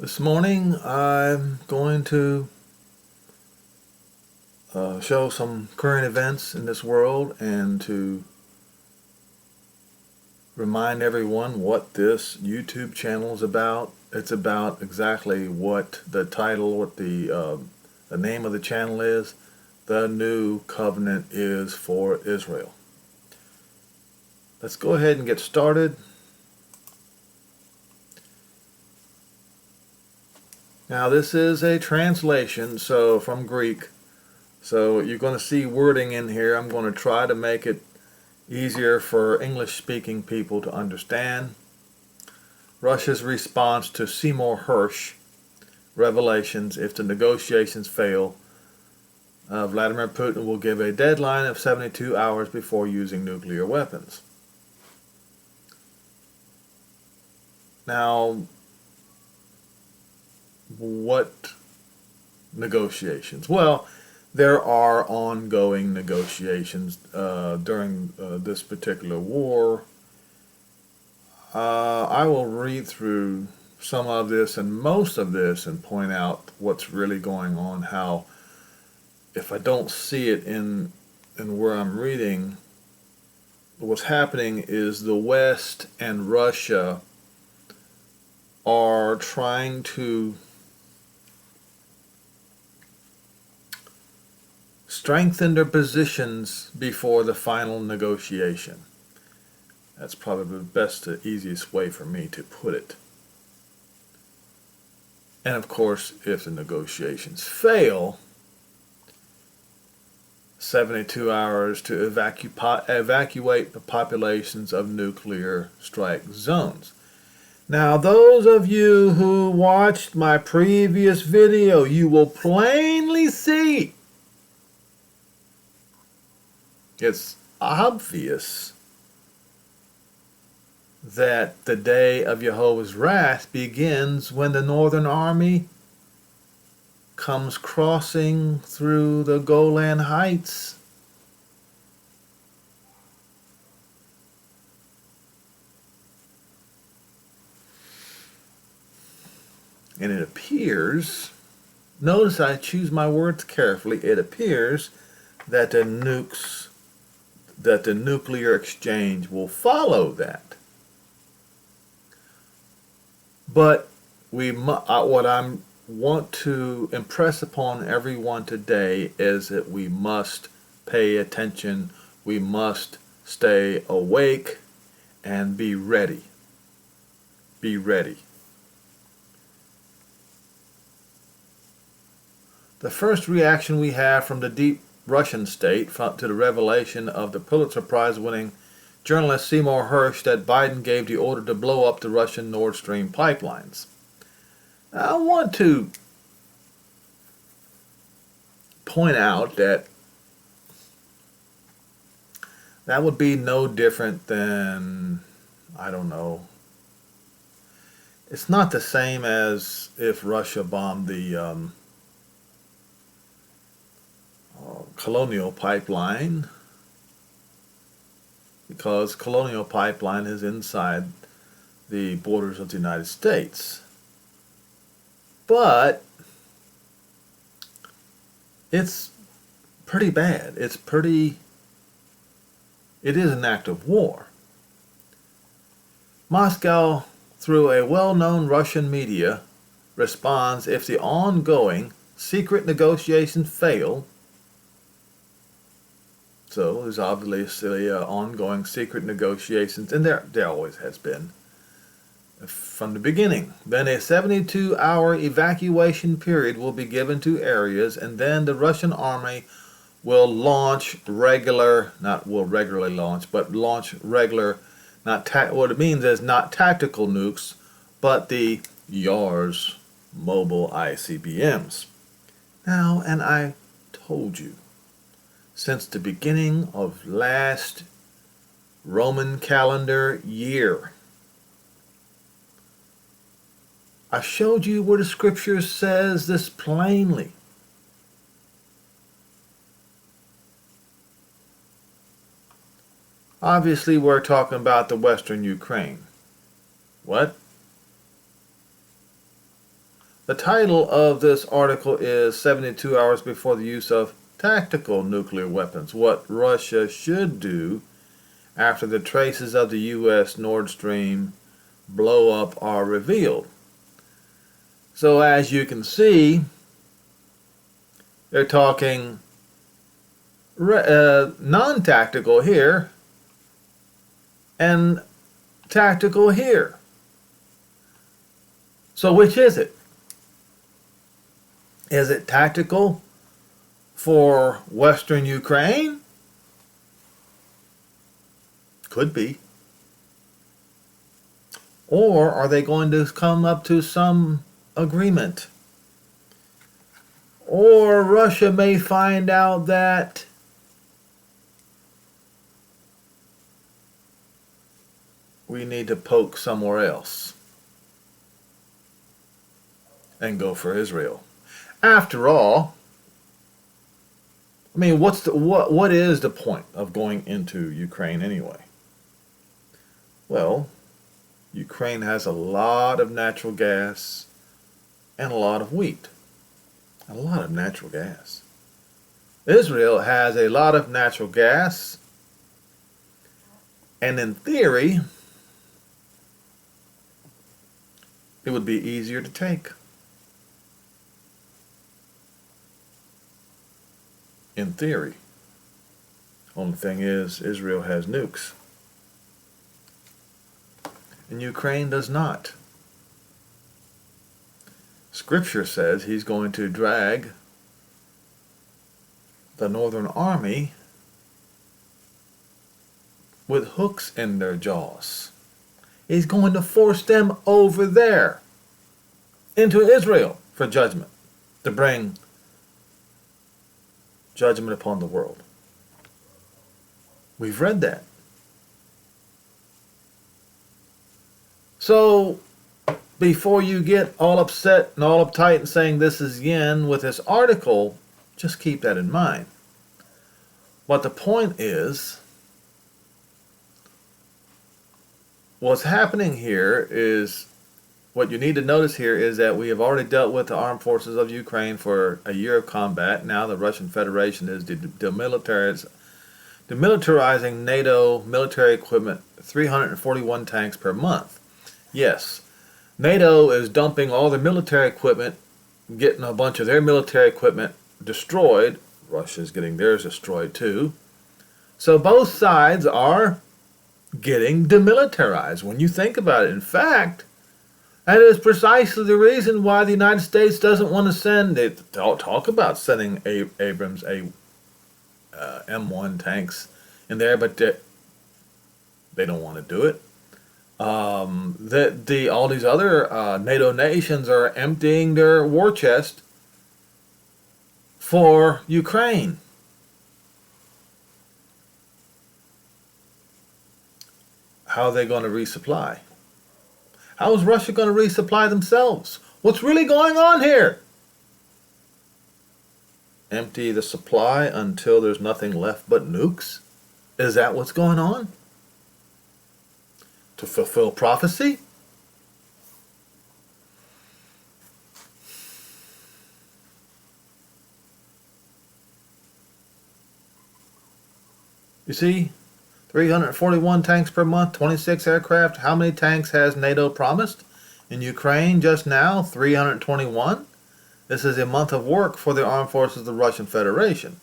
This morning I'm going to show some current events in this world and to remind everyone what this YouTube channel is about. It's about exactly what the title, what the name of the channel is. The New Covenant is for Israel. Let's go ahead and get started. Now this is a translation from Greek, so you're going to see wording in here. I'm going to try to make it easier for English-speaking people to understand. Russia's response to Seymour Hersh revelations: if the negotiations fail, Vladimir Putin will give a deadline of 72 hours before using nuclear weapons. Now, what negotiations? Well, there are ongoing negotiations during this particular war. I will read through some of this and most of this and point out what's really going on, how if I don't see it in where I'm reading, what's happening is the West and Russia are trying to strengthen their positions before the final negotiation. That's probably the best, the easiest way for me to put it. And of course, if the negotiations fail, 72 hours to evacuate the populations of nuclear strike zones. Now, those of you who watched my previous video, you will plainly see it's obvious that the day of Jehovah's wrath begins when the Northern Army comes crossing through the Golan Heights. And it appears, notice I choose my words carefully, it appears that the nuclear exchange will follow that. But what I want to impress upon everyone today is that we must pay attention, we must stay awake, and be ready. Be ready. The first reaction we have from the deep Russian state to the revelation of the Pulitzer Prize-winning journalist Seymour Hersh that Biden gave the order to blow up the Russian Nord Stream pipelines. Now, I want to point out that that would be no different than, I don't know, it's not the same as if Russia bombed the Colonial Pipeline, because Colonial Pipeline is inside the borders of the United States. But it's pretty bad. It is an act of war. Moscow, through a well-known Russian media, responds: if the ongoing secret negotiations fail. So there's obviously ongoing secret negotiations, and there always has been from the beginning. Then a 72-hour evacuation period will be given to areas, and then the Russian army will launch regular, not will regularly launch, but launch regular, what it means is not tactical nukes, but the YARS mobile ICBMs. Now, and I told you, since the beginning of last Roman calendar year, I showed you where the scripture says this plainly. Obviously, we're talking about the Western Ukraine. What? The title of this article is 72 Hours Before the Use of Tactical Nuclear Weapons, What Russia Should Do After the Traces of the U.S. Nord Stream Blow Up Are Revealed. So as you can see, they're talking non-tactical here and tactical here. So which is it? Is it tactical for Western Ukraine? Could be. Or are they going to come up to some agreement? Or Russia may find out that we need to poke somewhere else and go for Israel. After all, I mean, what is the point of going into Ukraine anyway? Well, Ukraine has a lot of natural gas and a lot of wheat. A lot of natural gas. Israel has a lot of natural gas, and in theory, it would be easier to take. In theory. Only thing is, Israel has nukes. And Ukraine does not. Scripture says he's going to drag the Northern Army with hooks in their jaws. He's going to force them over there into Israel for judgment, to bring judgment upon the world. We've read that. So, before you get all upset and all uptight and saying this is yin with this article, just keep that in mind. But the point is, what's happening here is, what you need to notice here is that we have already dealt with the armed forces of Ukraine for a year of combat. Now the Russian Federation is demilitarizing NATO military equipment, 341 tanks per month. Yes, NATO is dumping all their military equipment, getting a bunch of their military equipment destroyed. Russia's getting theirs destroyed too. So both sides are getting demilitarized when you think about it. In fact, that is precisely the reason why the United States doesn't want to send, they talk about sending Abrams M1 tanks in there, but they don't want to do it. All these other NATO nations are emptying their war chest for Ukraine. How are they going to resupply? How is Russia going to resupply themselves? What's really going on here? Empty the supply until there's nothing left but nukes? Is that what's going on? To fulfill prophecy? You see, 341 tanks per month, 26 aircraft. How many tanks has NATO promised? In Ukraine just now, 321. This is a month of work for the armed forces of the Russian Federation.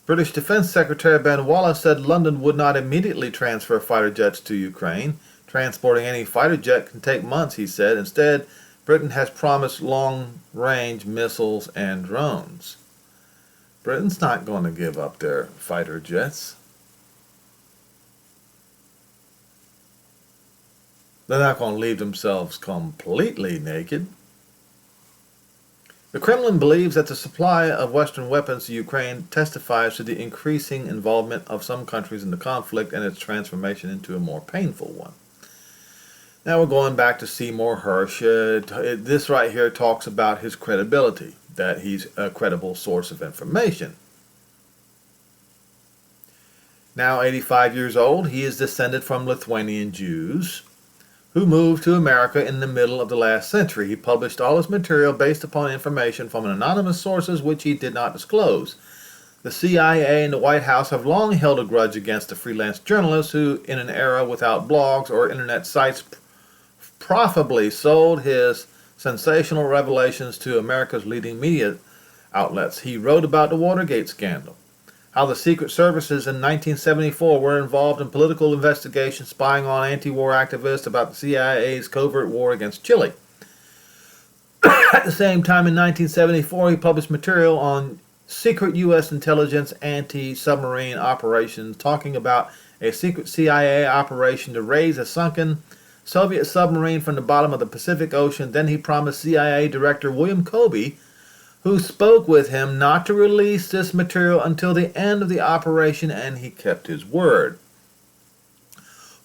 British Defense Secretary Ben Wallace said London would not immediately transfer fighter jets to Ukraine. Transporting any fighter jet can take months, he said. Instead, Britain has promised long-range missiles and drones. Britain's not going to give up their fighter jets. They're not going to leave themselves completely naked. The Kremlin believes that the supply of Western weapons to Ukraine testifies to the increasing involvement of some countries in the conflict and its transformation into a more painful one. Now we're going back to Seymour Hersh. This right here talks about his credibility, that he's a credible source of information. Now 85 years old, he is descended from Lithuanian Jews who moved to America in the middle of the last century. He published all his material based upon information from anonymous sources which he did not disclose. The CIA and the White House have long held a grudge against the freelance journalist who, in an era without blogs or internet sites, profitably sold his sensational revelations to America's leading media outlets. He wrote about the Watergate scandal, how the Secret Services in 1974 were involved in political investigations spying on anti-war activists about the CIA's covert war against Chile. At the same time, in 1974, he published material on secret U.S. intelligence anti-submarine operations, talking about a secret CIA operation to raise a sunken Soviet submarine from the bottom of the Pacific Ocean. Then he promised CIA Director William Colby, who spoke with him, not to release this material until the end of the operation, and he kept his word.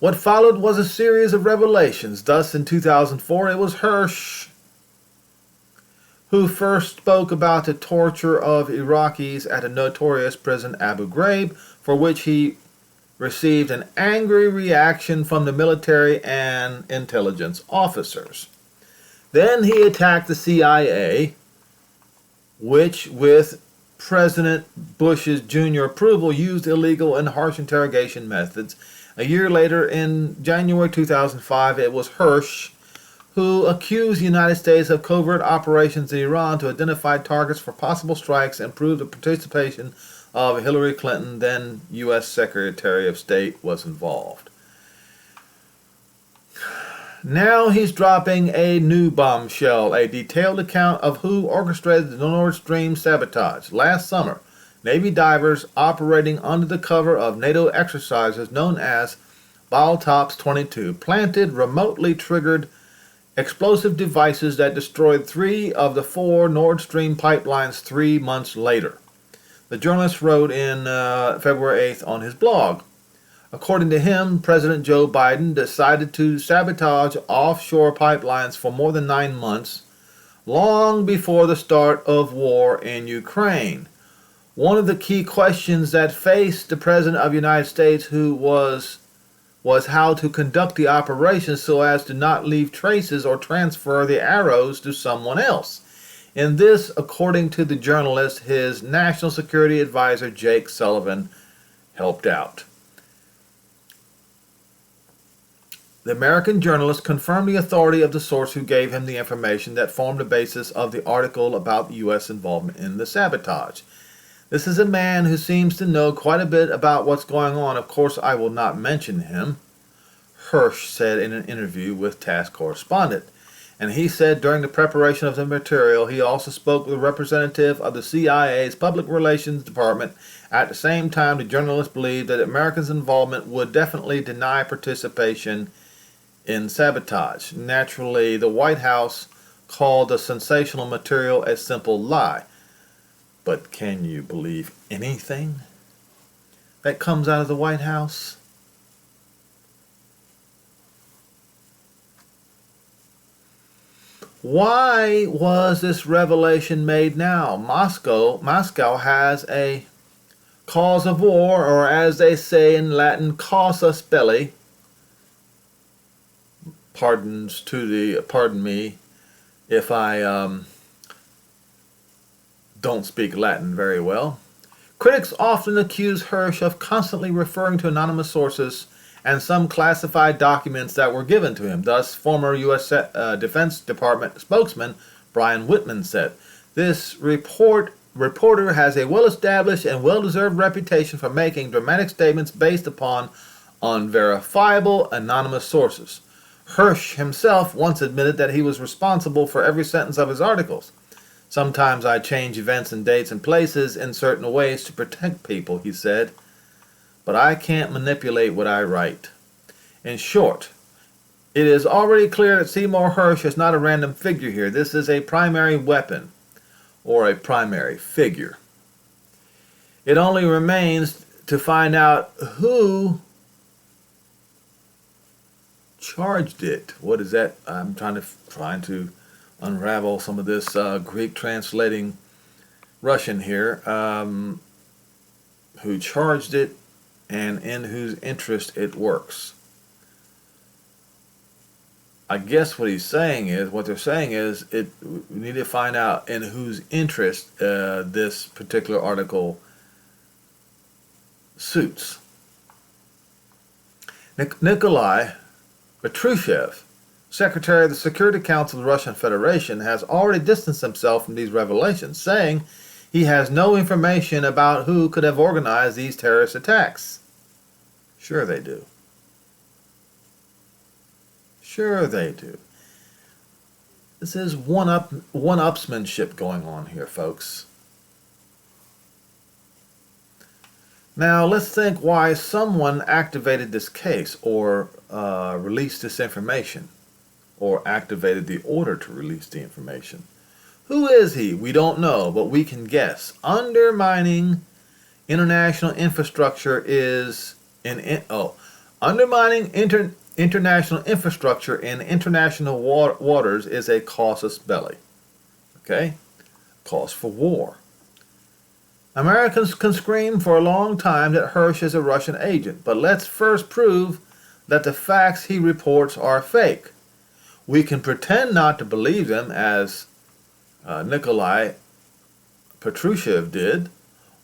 What followed was a series of revelations. Thus, in 2004, it was Hersh who first spoke about the torture of Iraqis at a notorious prison, Abu Ghraib, for which he received an angry reaction from the military and intelligence officers. Then he attacked the CIA, which, with President Bush's junior approval, used illegal and harsh interrogation methods. A year later, in January 2005, it was Hersh who accused the United States of covert operations in Iran to identify targets for possible strikes and prove the participation of Hillary Clinton, then U.S. Secretary of State, was involved. Now he's dropping a new bombshell, a detailed account of who orchestrated the Nord Stream sabotage. Last summer, Navy divers operating under the cover of NATO exercises known as Baltops 22 planted remotely triggered explosive devices that destroyed 3 of the 4 Nord Stream pipelines 3 months later. The journalist wrote in February 8th on his blog. According to him, President Joe Biden decided to sabotage offshore pipelines for more than 9 months, long before the start of war in Ukraine. One of the key questions that faced the President of the United States was how to conduct the operation so as to not leave traces or transfer the arrows to someone else. In this, according to the journalist, his national security advisor, Jake Sullivan, helped out. The American journalist confirmed the authority of the source who gave him the information that formed the basis of the article about the U.S. involvement in the sabotage. This is a man who seems to know quite a bit about what's going on. Of course, I will not mention him, Hersh said in an interview with TASS correspondent. And he said during the preparation of the material, he also spoke with a representative of the CIA's Public Relations Department. At the same time, the journalist believed that Americans' involvement would definitely deny participation in sabotage. Naturally, the White House called the sensational material a simple lie. But can you believe anything that comes out of the White House? Why was this revelation made now? Moscow has a cause of war, or as they say in Latin, casus belli. Pardon me if I don't speak Latin very well. Critics often accuse Hersh of constantly referring to anonymous sources and some classified documents that were given to him. Thus, former U.S. Defense Department spokesman Brian Whitman said, "This reporter has a well-established and well-deserved reputation for making dramatic statements based upon unverifiable anonymous sources." Hersh himself once admitted that he was responsible for every sentence of his articles. "Sometimes I change events and dates and places in certain ways to protect people," he said, "but I can't manipulate what I write." In short, it is already clear that Seymour Hersh is not a random figure here. This is a primary weapon, or a primary figure. It only remains to find out who charged it. What is that? I'm trying to unravel some of this Greek translating Russian here. Who charged it and in whose interest it works. I guess what they're saying is, we need to find out in whose interest this particular article suits. Nikolai Patrushev, Secretary of the Security Council of the Russian Federation, has already distanced himself from these revelations, saying he has no information about who could have organized these terrorist attacks. Sure they do. Sure they do. This is one-upsmanship going on here, folks. Now, let's think why someone activated this case or released this information or activated the order to release the information. Who is he? We don't know, but we can guess. Undermining international infrastructure is undermining international infrastructure in international waters is a casus belli. Okay? Cause for war. Americans can scream for a long time that Hersh is a Russian agent, but let's first prove that the facts he reports are fake. We can pretend not to believe them, as Nikolai Patrushev did,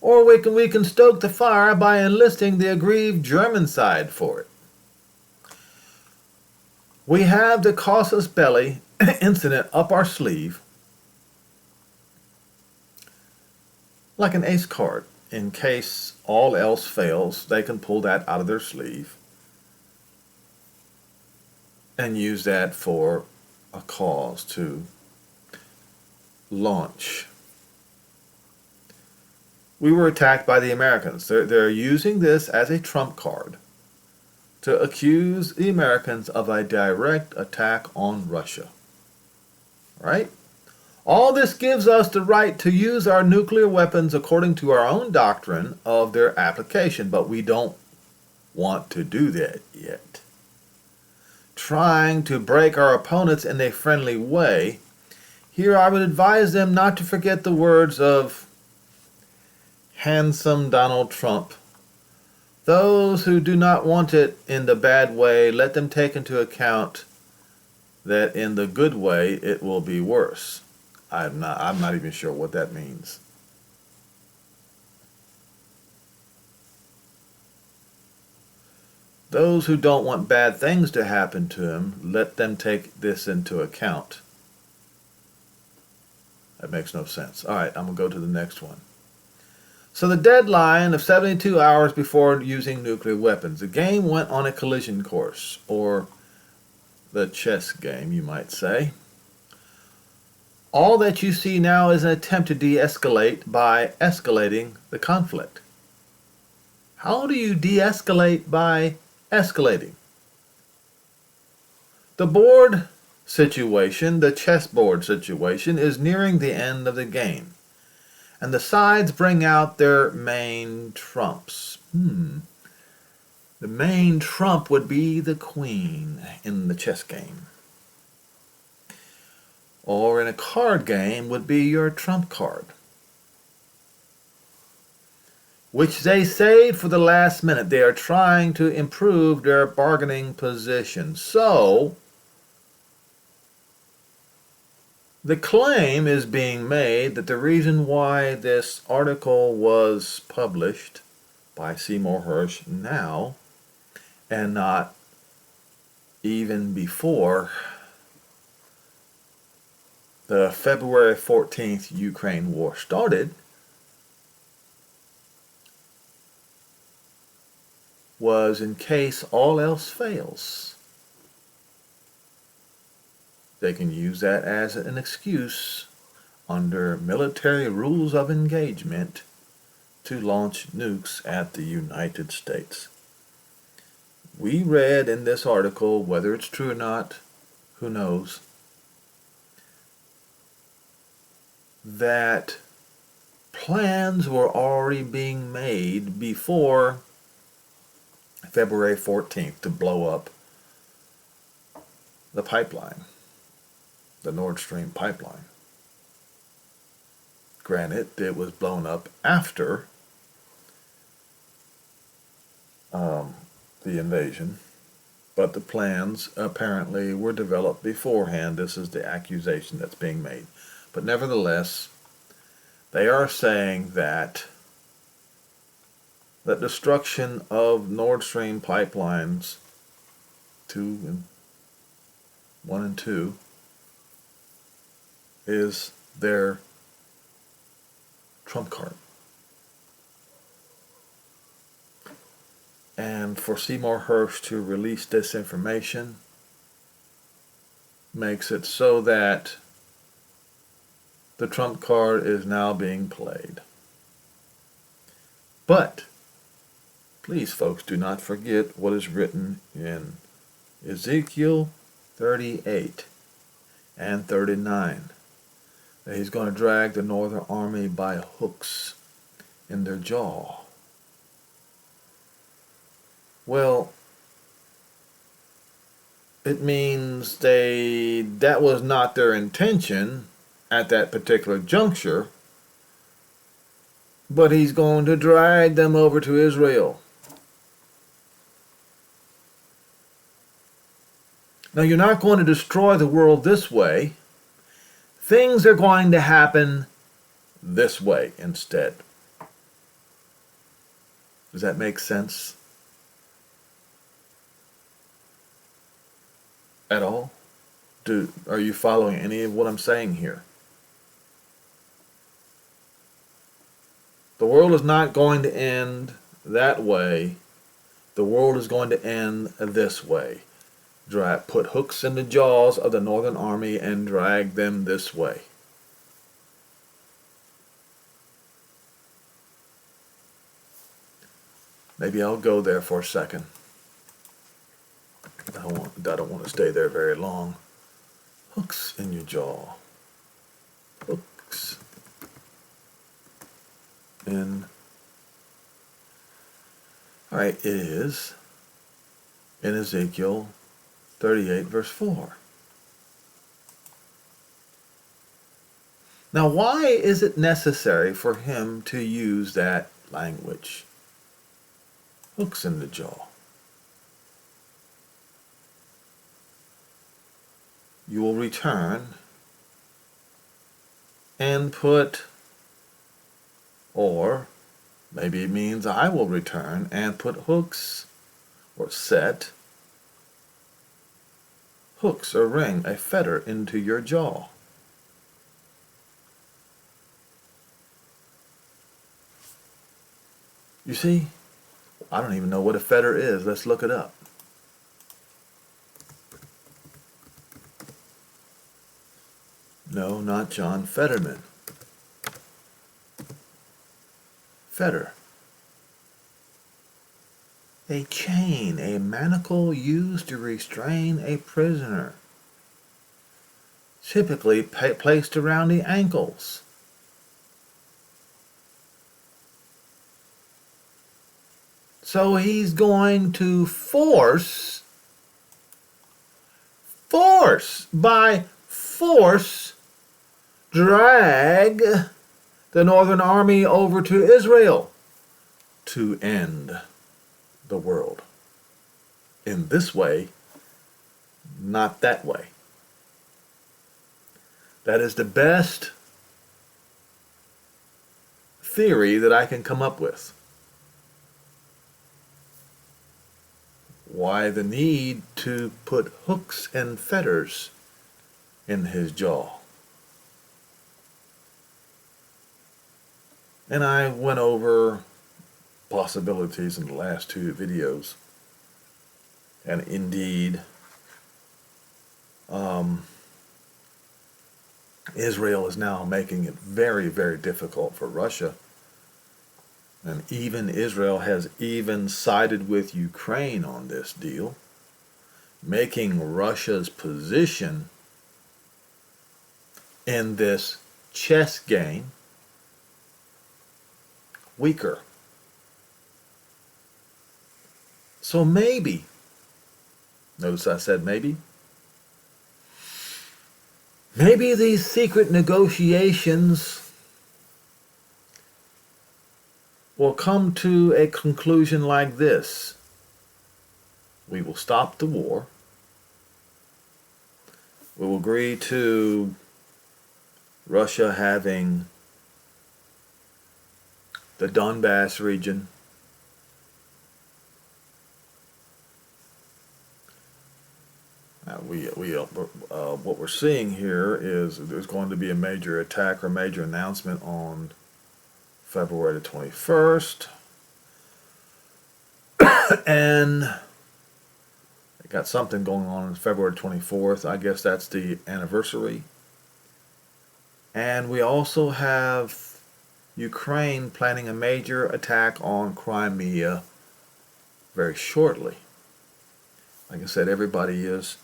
or we can stoke the fire by enlisting the aggrieved German side for it. We have the casus belli incident up our sleeve like an ace card. In case all else fails, they can pull that out of their sleeve and use that for a cause to launch. We were attacked by the Americans. They're using this as a trump card to accuse the Americans of a direct attack on Russia. Right? All this gives us the right to use our nuclear weapons according to our own doctrine of their application, but we don't want to do that yet. Trying to break our opponents in a friendly way, here I would advise them not to forget the words of handsome Donald Trump. Those who do not want it in the bad way, let them take into account that in the good way it will be worse. I'm not even sure what that means. Those who don't want bad things to happen to him, let them take this into account. That makes no sense. All right, I'm going to go to the next one. So the deadline of 72 hours before using nuclear weapons. The game went on a collision course, or the chess game, you might say. All that you see now is an attempt to de-escalate by escalating the conflict. How do you de-escalate by escalating? The board situation, the chessboard situation, is nearing the end of the game. And the sides bring out their main trumps. The main trump would be the queen in the chess game. Or in a card game would be your trump card, which they saved for the last minute. They are trying to improve their bargaining position. So, the claim is being made that the reason why this article was published by Seymour Hersh now, and not even before the February 14th Ukraine war started, was in case all else fails. They can use that as an excuse under military rules of engagement to launch nukes at the United States. We read in this article, whether it's true or not, who knows, that plans were already being made before February 14th to blow up the pipeline, the Nord Stream pipeline. Granted, it was blown up after the invasion But the plans apparently were developed beforehand. This is the accusation that's being made. But nevertheless, they are saying that the destruction of Nord Stream pipelines 1 and 2 is their trump card. And for Seymour Hersh to release this information makes it so that the trump card is now being played. But please, folks, do not forget what is written in Ezekiel 38 and 39. That he's going to drag the northern army by hooks in their jaw. Well, it means that was not their intention at that particular juncture, but he's going to drag them over to Israel. Now, you're not going to destroy the world this way. Things are going to happen this way instead. Does that make sense at all? Are you following any of what I'm saying here? The world is not going to end that way. The world is going to end this way. Put hooks in the jaws of the northern army and drag them this way. Maybe I'll go there for a second. I don't want to stay there very long. Hooks in your jaw. Hooks in. All right, it is in Ezekiel 38 verse 4. Now, why is it necessary for him to use that language? Hooks in the jaw. You will return and put, or maybe it means I will return and put hooks or set hooks or ring a fetter into your jaw. You see, I don't even know what a fetter is. Let's look it up. No, not John Fetterman. Fetter. A chain, a manacle used to restrain a prisoner, typically placed around the ankles. So he's going to force, drag the northern army over to Israel to end the world. In this way, not that way. That is the best theory that I can come up with. Why the need to put hooks and fetters in his jaw? And I went over possibilities in the last two videos. And indeed, Israel is now making it very, very difficult for Russia. And even Israel has even sided with Ukraine on this deal, making Russia's position in this chess game weaker. So maybe, notice I said maybe these secret negotiations will come to a conclusion like this. We will stop the war. We will agree to Russia having the Donbass region. What we're seeing here is there's going to be a major attack or major announcement on February the 21st. And they got something going on February 24th. I guess that's the anniversary. And we also have Ukraine planning a major attack on Crimea very shortly. Like I said, everybody is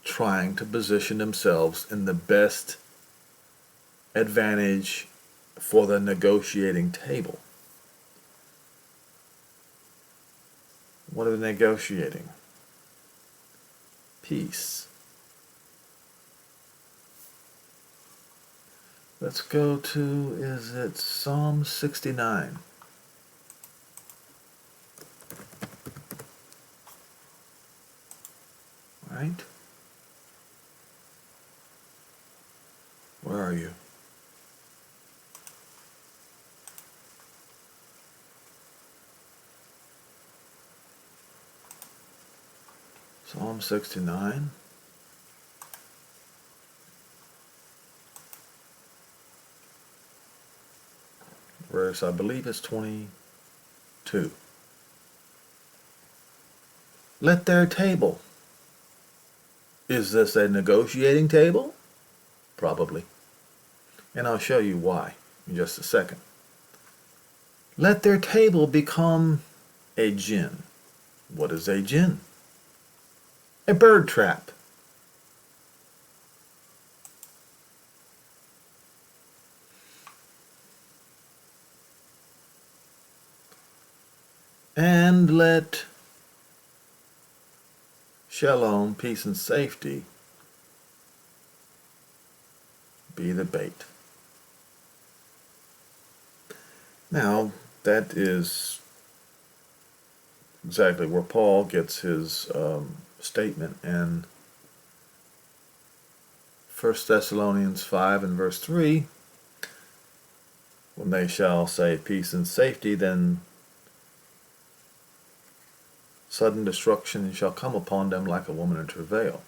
trying to position themselves in the best advantage for the negotiating table. What are they negotiating? Peace. Let's go to, is it Psalm 69? Right? Where are you? Psalm 69. Verse, I believe it's 22. Let their table. Is this a negotiating table? Probably. And I'll show you why in just a second. Let their table become a gin. What is a gin? A bird trap. And let shalom, peace and safety, be the bait. Now, that is exactly where Paul gets his statement in 1 Thessalonians 5 and verse 3. When they shall say peace and safety, then sudden destruction shall come upon them like a woman in travail.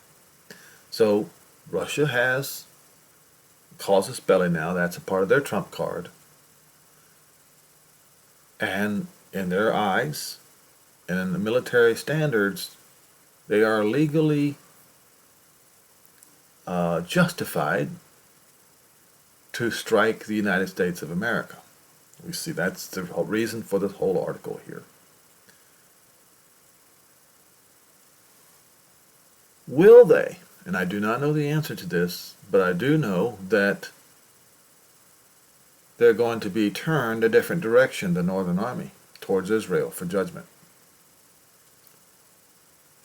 So Russia has casus belli now. That's a part of their trump card. And in their eyes, and in the military standards, they are legally justified to strike the United States of America. We see that's the whole reason for this whole article here. Will they? And I do not know the answer to this, but I do know that they're going to be turned a different direction, the Northern Army, towards Israel for judgment.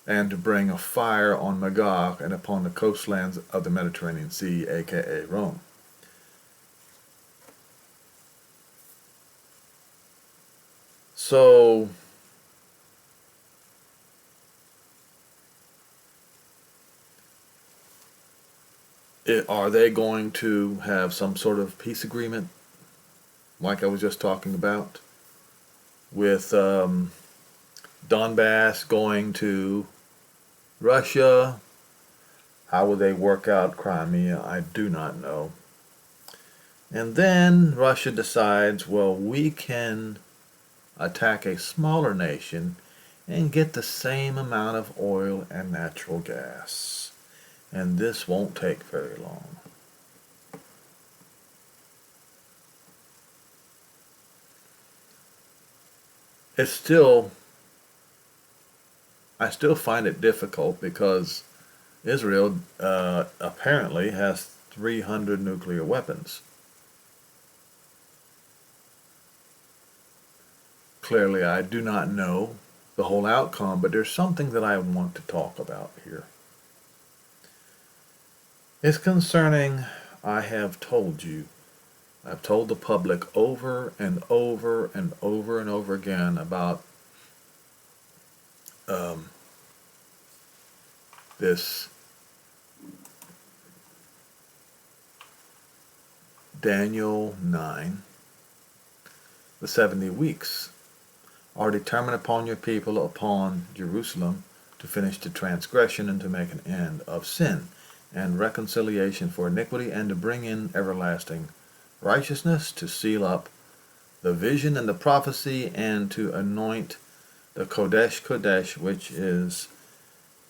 And to bring a fire on Magog and upon the coastlands of the Mediterranean Sea, aka Rome. So, are they going to have some sort of peace agreement, like I was just talking about, with Donbass going to Russia? How will they work out Crimea? I do not know. And then Russia decides, well, we can attack a smaller nation and get the same amount of oil and natural gas. And this won't take very long. It's still, I still find it difficult because Israel apparently has 300 nuclear weapons. Clearly, I do not know the whole outcome, but there's something that I want to talk about here. It's concerning, I have told you, I've told the public over and over and over and over again about this Daniel 9, the 70 weeks are determined upon your people, upon Jerusalem, to finish the transgression and to make an end of sin and reconciliation for iniquity, and to bring in everlasting righteousness, to seal up the vision and the prophecy, and to anoint the Kodesh Kodesh, which is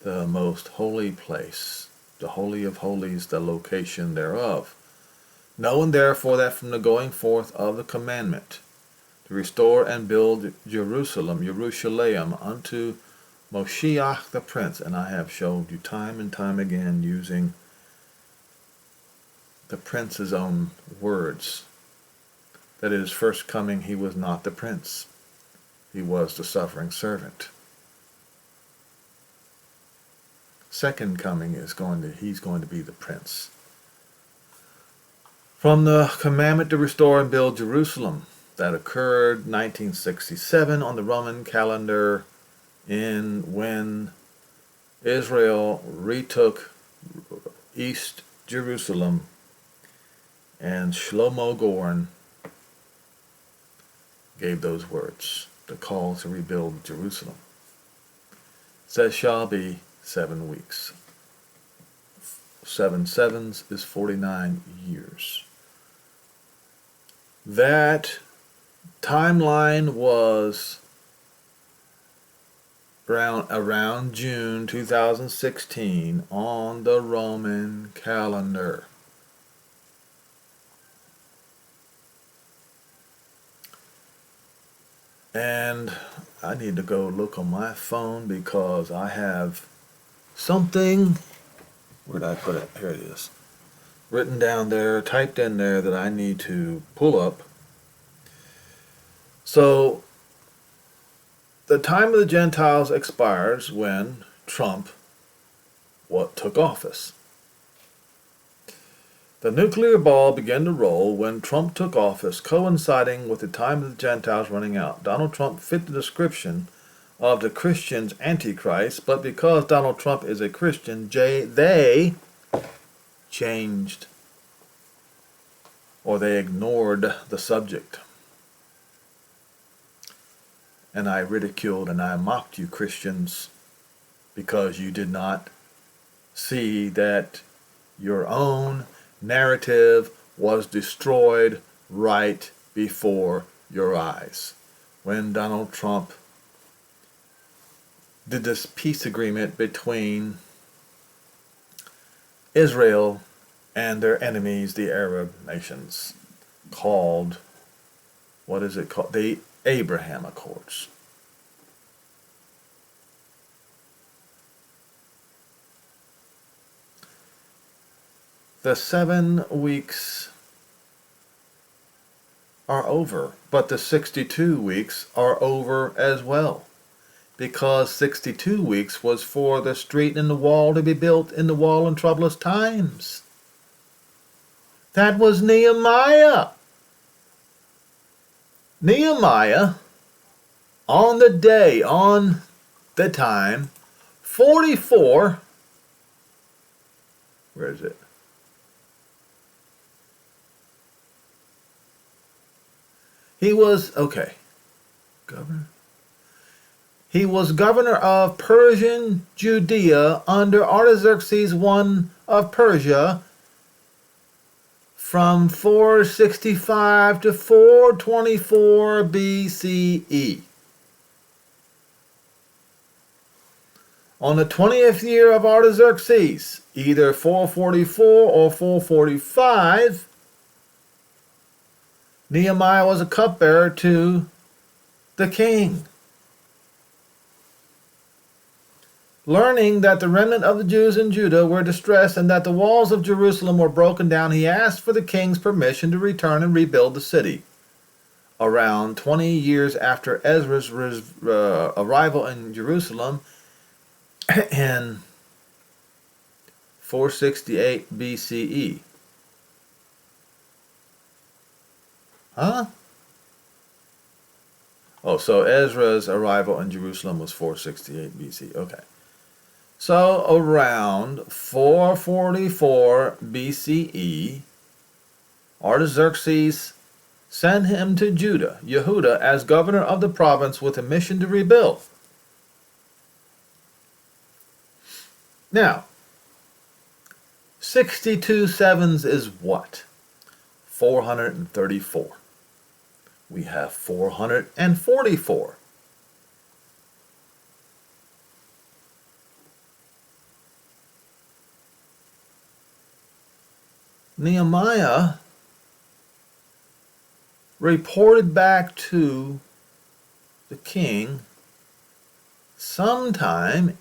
the most holy place, the Holy of Holies, the location thereof. Knowing therefore that from the going forth of the commandment to restore and build Jerusalem, unto Moshiach the Prince, and I have showed you time and time again using the Prince's own words, that at his first coming he was not the Prince, he was the suffering servant. Second coming he's going to be the Prince. From the commandment to restore and build Jerusalem, that occurred 1967 on the Roman calendar, when Israel retook East Jerusalem, and Shlomo Goren gave those words, the call to rebuild Jerusalem. It says, shall be 7 weeks. 7 sevens is 49 years. That timeline was around June 2016 on the Roman calendar. And I need to go look on my phone because I have something, where did I put it? Here it is. Written down there, typed in there, that I need to pull up. So, the time of the Gentiles expires when Trump took office. The nuclear ball began to roll when Trump took office, coinciding with the time of the Gentiles running out. Donald Trump fit the description of the Christian's Antichrist, but because Donald Trump is a Christian, they changed, or they ignored the subject. And I ridiculed and I mocked you, Christians, because you did not see that your own narrative was destroyed right before your eyes. When Donald Trump did this peace agreement between Israel and their enemies, the Arab nations, called, what is it called? The Abraham Accords. The 7 weeks are over, but the 62 weeks are over as well, because 62 weeks was for the street and the wall to be built in the wall in troublous times. That was Nehemiah. Nehemiah, on the time, 44, where is it? He was, governor. He was governor of Persian Judea under Artaxerxes I of Persia from 465 to 424 BCE. On the 20th year of Artaxerxes, either 444 or 445, Nehemiah was a cupbearer to the king. Learning that the remnant of the Jews in Judah were distressed and that the walls of Jerusalem were broken down, he asked for the king's permission to return and rebuild the city. Around 20 years after Ezra's arrival in Jerusalem in 468 BCE. Huh? Oh, so Ezra's arrival in Jerusalem was 468 BC. Okay. So around 444 BCE, Artaxerxes sent him to Yehuda, as governor of the province with a mission to rebuild. Now, 62 sevens is what? 434. We have 444. Nehemiah reported back to the king sometime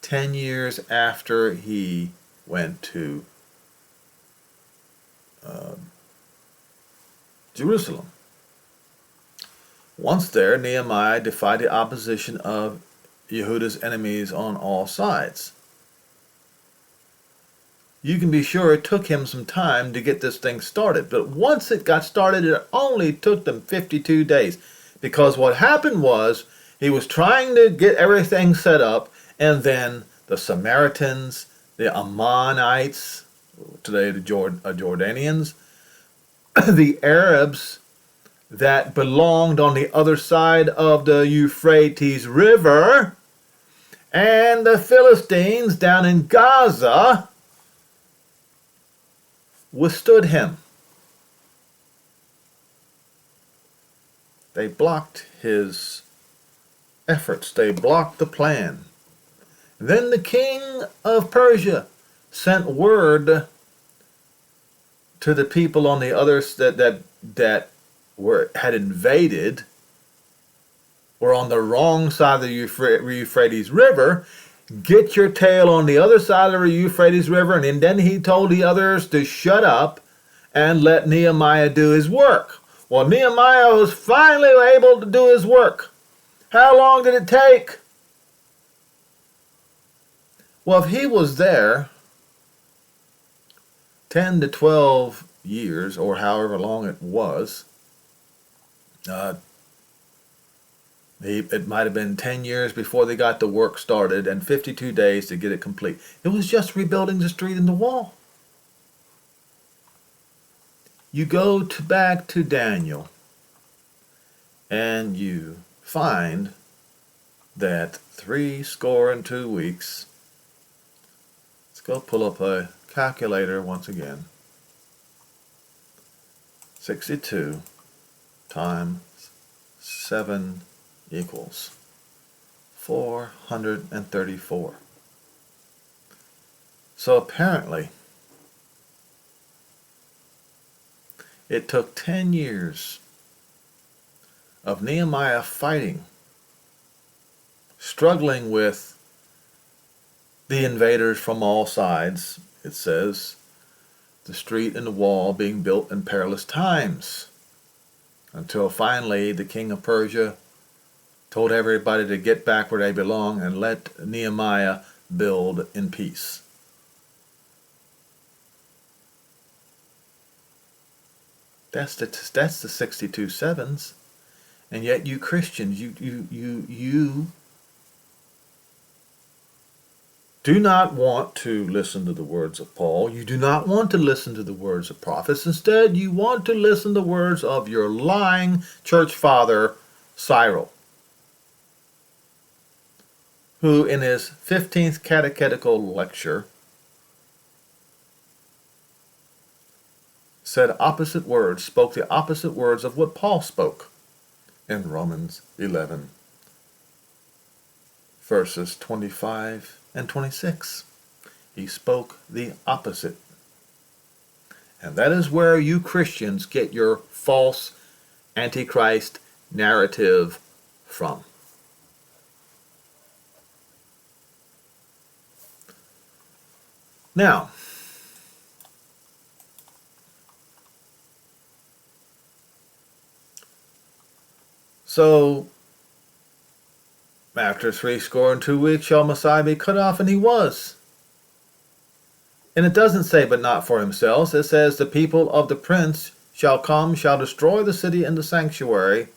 10 years after he went to Jerusalem. Once there, Nehemiah defied the opposition of Yehuda's enemies on all sides. You can be sure it took him some time to get this thing started, but once it got started, it only took them 52 days. Because what happened was, he was trying to get everything set up, and then the Samaritans, the Ammonites, today the Jordanians, the Arabs that belonged on the other side of the Euphrates River, and the Philistines down in Gaza withstood him. They blocked his efforts. They blocked the plan. Then the king of Persia sent word to the people on the others that had invaded, were on the wrong side of the Euphrates River. Get your tail on the other side of the Euphrates River. And then he told the others to shut up and let Nehemiah do his work. Well, Nehemiah was finally able to do his work. How long did it take? Well, if he was there 10 to 12 years, or however long it was, it might have been 10 years before they got the work started, and 52 days to get it complete. It was just rebuilding the street and the wall. You go back to Daniel, and you find that 62 weeks. Let's go pull up a calculator once again. 62 times 7 equals 434. So apparently, it took 10 years of Nehemiah fighting, struggling with the invaders from all sides. It says, the street and the wall being built in perilous times, until finally the king of Persia told everybody to get back where they belong and let Nehemiah build in peace. That's the 62 sevens. And yet you Christians, you do not want to listen to the words of Paul. You do not want to listen to the words of prophets. Instead, you want to listen to the words of your lying church father, Cyril, who in his 15th catechetical lecture said opposite words, spoke the opposite words of what Paul spoke in Romans 11, verses 25 and 26. He spoke the opposite. And that is where you Christians get your false Antichrist narrative from. Now, so after 62 weeks shall Messiah be cut off, and he was. And it doesn't say, but not for himself. It says the people of the prince shall come, shall destroy the city and the sanctuary,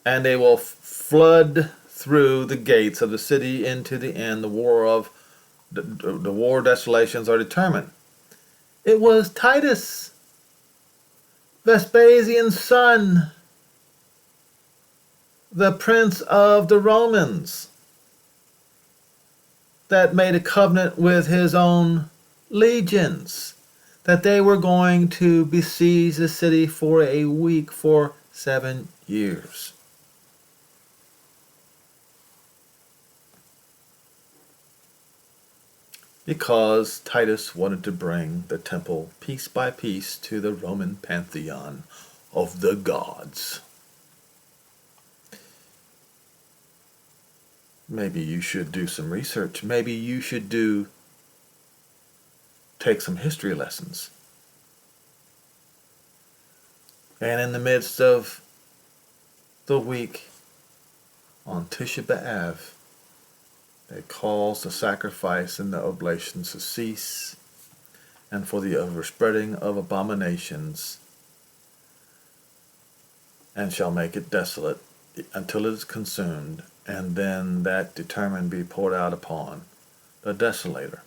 and they will flood through the gates of the city into the end. The war desolations are determined. It was Titus, Vespasian's son, the prince of the Romans, that made a covenant with his own legions that they were going to besiege the city for a week for 7 years. Because Titus wanted to bring the temple piece by piece to the Roman pantheon of the gods. Maybe you should do some research. Maybe you should take some history lessons. And in the midst of the week on Tisha B'Av, it calls the sacrifice and the oblations to cease, and for the overspreading of abominations, and shall make it desolate until it is consumed, and then that determined be poured out upon the desolator.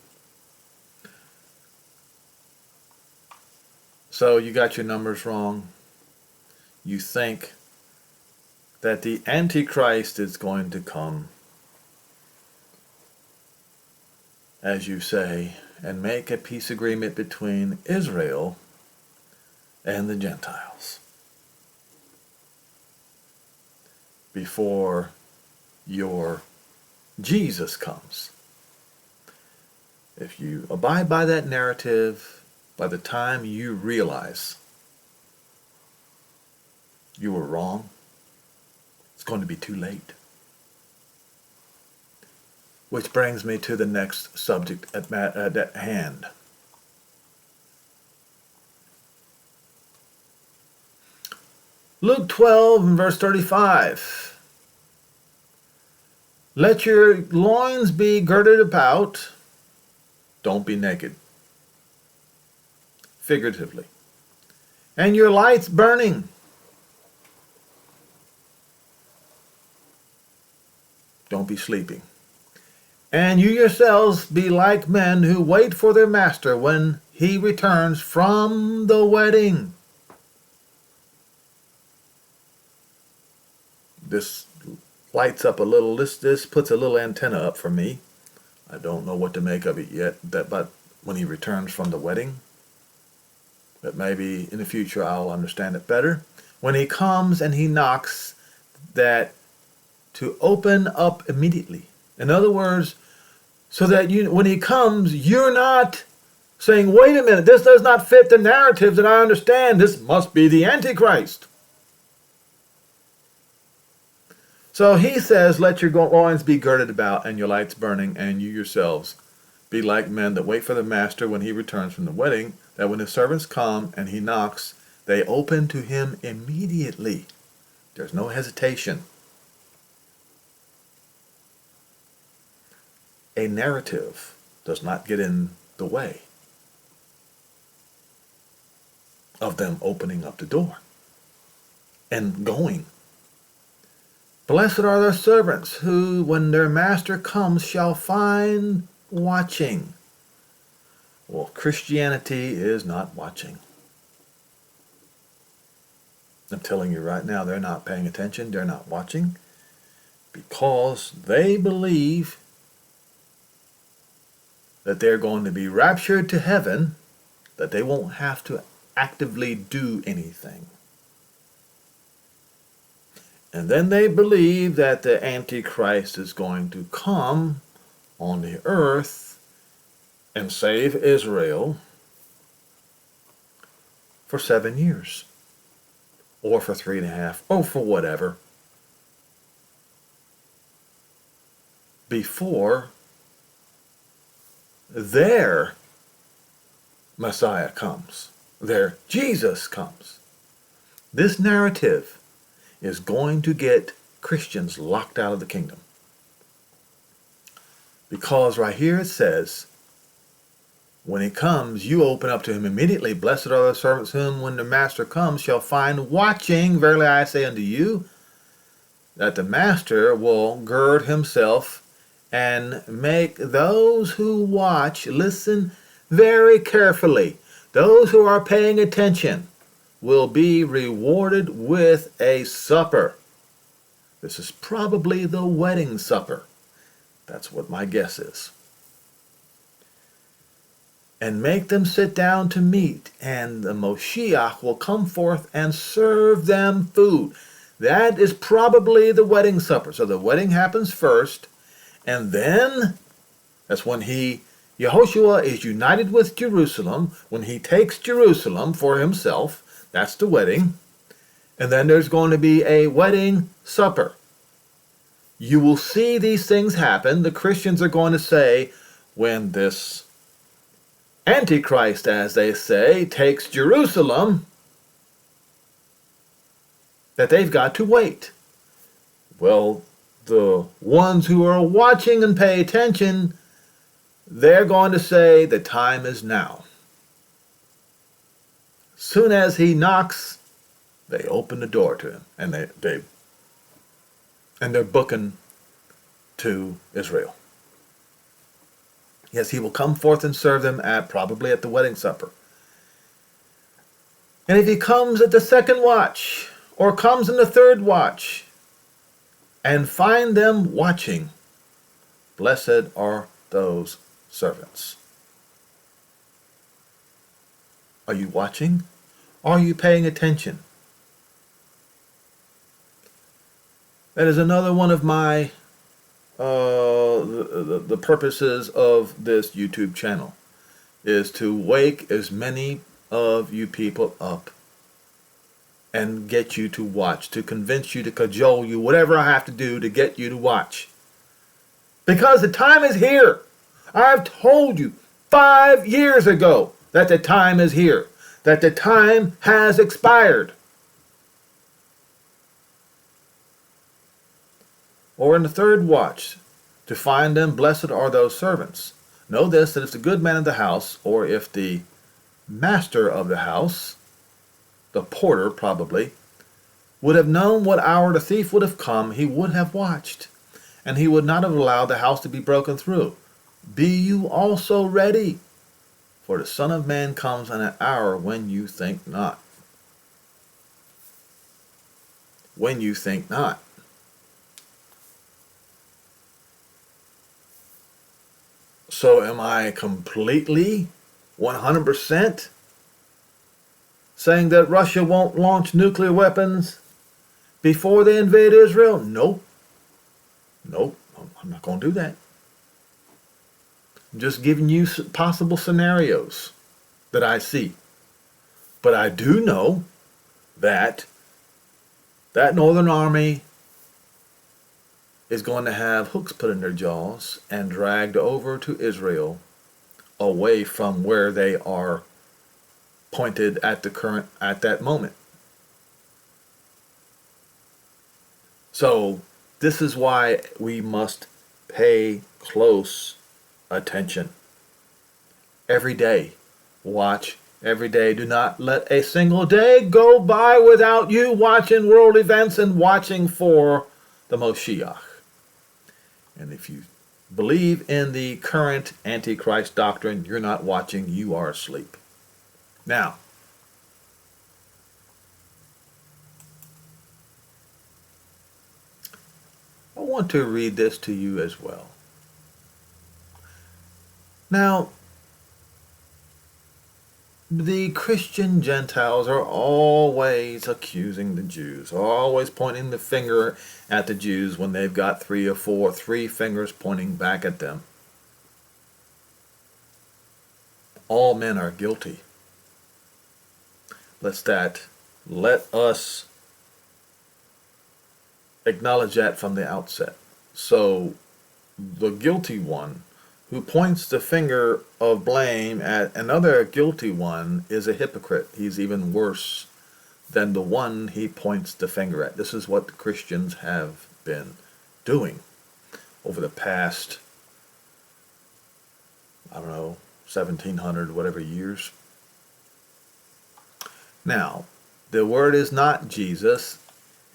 So you got your numbers wrong. You think that the Antichrist is going to come, as you say, and make a peace agreement between Israel and the Gentiles before your Jesus comes. If you abide by that narrative, by the time you realize you were wrong, it's going to be too late. Which brings me to the next subject at hand. Luke 12 and verse 35. Let your loins be girded about. Don't be naked. Figuratively. And your lights burning. Don't be sleeping. And you yourselves be like men who wait for their master when he returns from the wedding. This lights up a little, this puts a little antenna up for me. I don't know what to make of it yet, but when he returns from the wedding, but maybe in the future I'll understand it better. When he comes and he knocks, that to open up immediately. In other words, so that when he comes, you're not saying, wait a minute, this does not fit the narrative that I understand. This must be the Antichrist. So he says, let your loins be girded about and your lights burning, and you yourselves be like men that wait for the master when he returns from the wedding, that when his servants come and he knocks, they open to him immediately. There's no hesitation. A narrative does not get in the way of them opening up the door and going. Blessed are their servants who, when their master comes, shall find watching. Well, Christianity is not watching. I'm telling you right now, they're not paying attention. They're not watching because they believe that they're going to be raptured to heaven, that they won't have to actively do anything. And then they believe that the Antichrist is going to come on the earth and save Israel for 7 years, or for 3.5, or for whatever, before their Messiah comes, their Jesus comes. This narrative is going to get Christians locked out of the kingdom. Because right here it says, When he comes, you open up to him immediately. Blessed are the servants whom, when the master comes, shall find watching. Verily I say unto you, that the master will gird himself and make those who watch listen very carefully. Those who are paying attention will be rewarded with a supper. This is probably the wedding supper. That's what my guess is. And make them sit down to meat, and the Moshiach will come forth and serve them food. That is probably the wedding supper. So the wedding happens first, and then that's when Yehoshua is united with Jerusalem, when he takes Jerusalem for himself. That's the wedding. And then there's going to be a wedding supper. You will see these things happen. The Christians are going to say, when this Antichrist, as they say, takes Jerusalem, that they've got to wait. Well, the ones who are watching and pay attention, they're going to say the time is now. Soon as he knocks, they open the door to him, and they're booking to Israel. Yes, he will come forth and serve them probably at the wedding supper. And if he comes at the second watch, or comes in the third watch, and find them watching, blessed are those servants. Are you watching? Are you paying attention? That is another one of my the purposes of this YouTube channel, is to wake as many of you people up and get you to watch, to convince you, to cajole you, whatever I have to do to get you to watch. Because the time is here. I've told you 5 years ago that the time is here, that the time has expired. Or in the third watch, to find them, blessed are those servants. Know this, that if the good man of the house, or if the master of the house, the porter probably, would have known what hour the thief would have come, he would have watched, and he would not have allowed the house to be broken through. Be you also ready, for the Son of Man comes in an hour when you think not. When you think not. So am I completely, 100%, saying that Russia won't launch nuclear weapons before they invade Israel? Nope. Nope. I'm not going to do that. I'm just giving you possible scenarios that I see. But I do know that that Northern Army is going to have hooks put in their jaws and dragged over to Israel, away from where they are pointed at that moment. So this is why we must pay close attention. Every day, watch every day. Do not let a single day go by without you watching world events and watching for the Moshiach. And if you believe in the current Antichrist doctrine, you're not watching, you are asleep. Now, I want to read this to you as well. Now, the Christian Gentiles are always accusing the Jews, always pointing the finger at the Jews when they've got three fingers pointing back at them. All men are guilty. Let us acknowledge that from the outset. So the guilty one who points the finger of blame at another guilty one is a hypocrite. He's even worse than the one he points the finger at. This is what the Christians have been doing over the past, 1700 whatever years. Now, the word is not Jesus.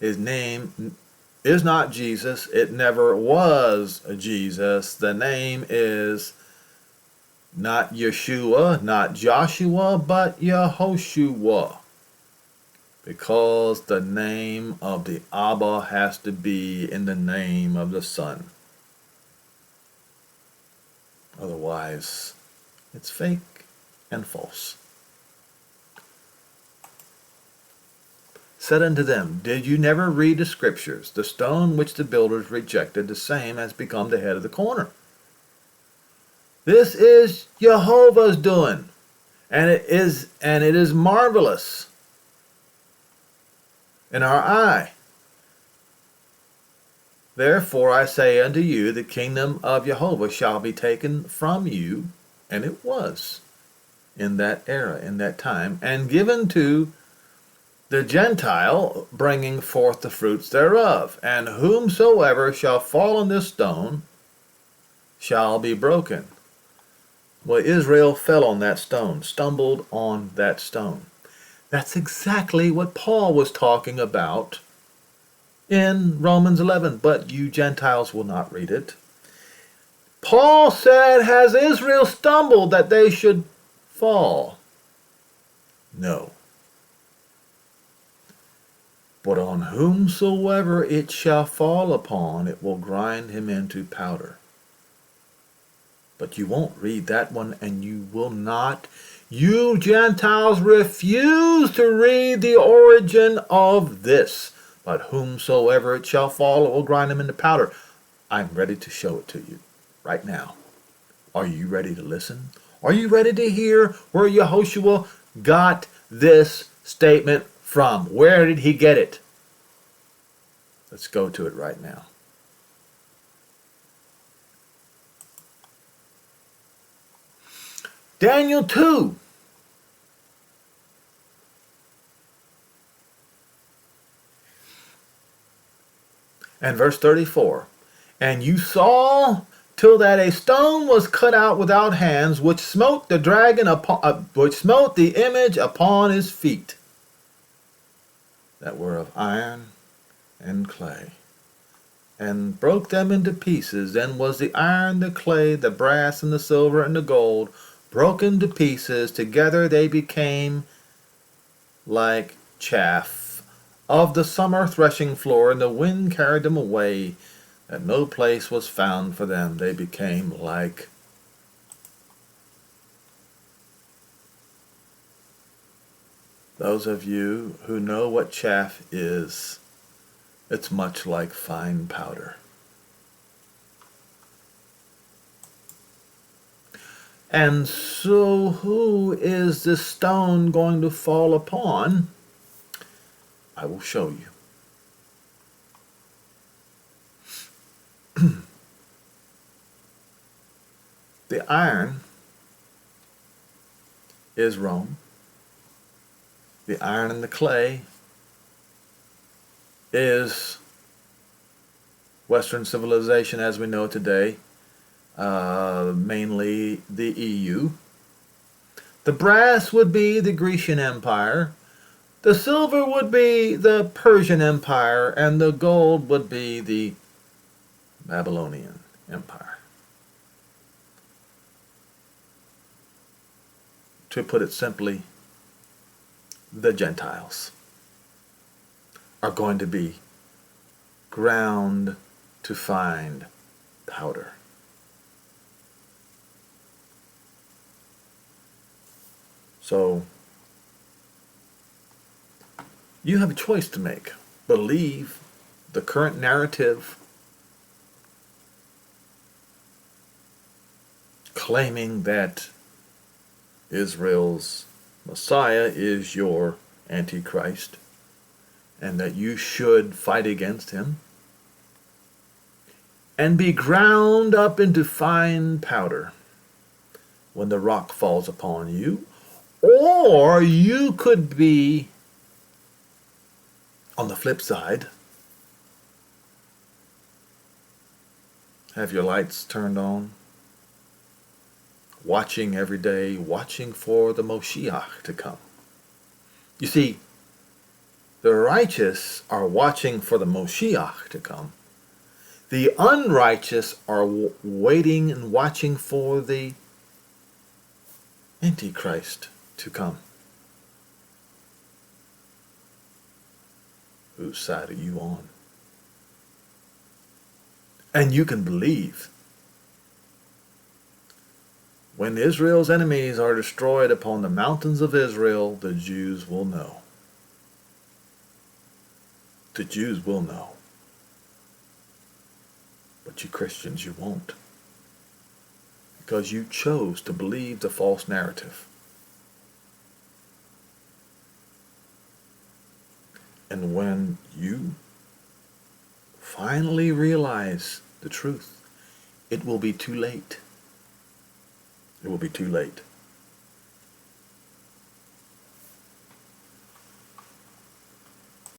His name is not Jesus. It never was Jesus. The name is not Yeshua, not Joshua, but Yehoshua. Because the name of the Abba has to be in the name of the Son. Otherwise, it's fake and false. Said unto them, did you never read the scriptures? The stone which the builders rejected, the same has become the head of the corner. This is Jehovah's doing, and it is marvelous in our eye. Therefore I say unto you, the kingdom of Jehovah shall be taken from you, and it was in that era, in that time, and given to the Gentile, bringing forth the fruits thereof. And whomsoever shall fall on this stone shall be broken. Well, Israel fell on that stone, stumbled on that stone. That's exactly what Paul was talking about in Romans 11, but you Gentiles will not read it. Paul said, has Israel stumbled that they should fall? No. But on whomsoever it shall fall upon, it will grind him into powder. But you won't read that one, and you will not. You Gentiles refuse to read the origin of this. But whomsoever it shall fall, it will grind him into powder. I'm ready to show it to you right now. Are you ready to listen? Are you ready to hear where Yehoshua got this statement from? Where did he get it? Let's go to it right now. Daniel 2. And verse 34. And you saw till that a stone was cut out without hands, which smote the dragon which smote the image upon his feet, that were of iron and clay, and broke them into pieces. Then was the iron, the clay, the brass, and the silver, and the gold broken to pieces. Together they became like chaff of the summer threshing floor, and the wind carried them away, that no place was found for them. They became like those of you who know what chaff is, it's much like fine powder. And so who is this stone going to fall upon? I will show you. The iron is Rome. The iron and the clay is Western civilization as we know it today, mainly the EU. The brass would be the Grecian Empire. The silver would be the Persian Empire, and the gold would be the Babylonian Empire. To put it simply, the Gentiles are going to be ground to find powder. So, you have a choice to make. Believe the current narrative claiming that Israel's Messiah is your Antichrist and that you should fight against him and be ground up into fine powder when the rock falls upon you. Or you could be, on the flip side, have your lights turned on watching every day, watching for the Moshiach to come. You see, the righteous are watching for the Moshiach to come. The unrighteous are waiting and watching for the Antichrist to come. Whose side are you on? And you can believe, when Israel's enemies are destroyed upon the mountains of Israel, the Jews will know. The Jews will know. But you Christians, you won't. Because you chose to believe the false narrative. And when you finally realize the truth, it will be too late. It will be too late.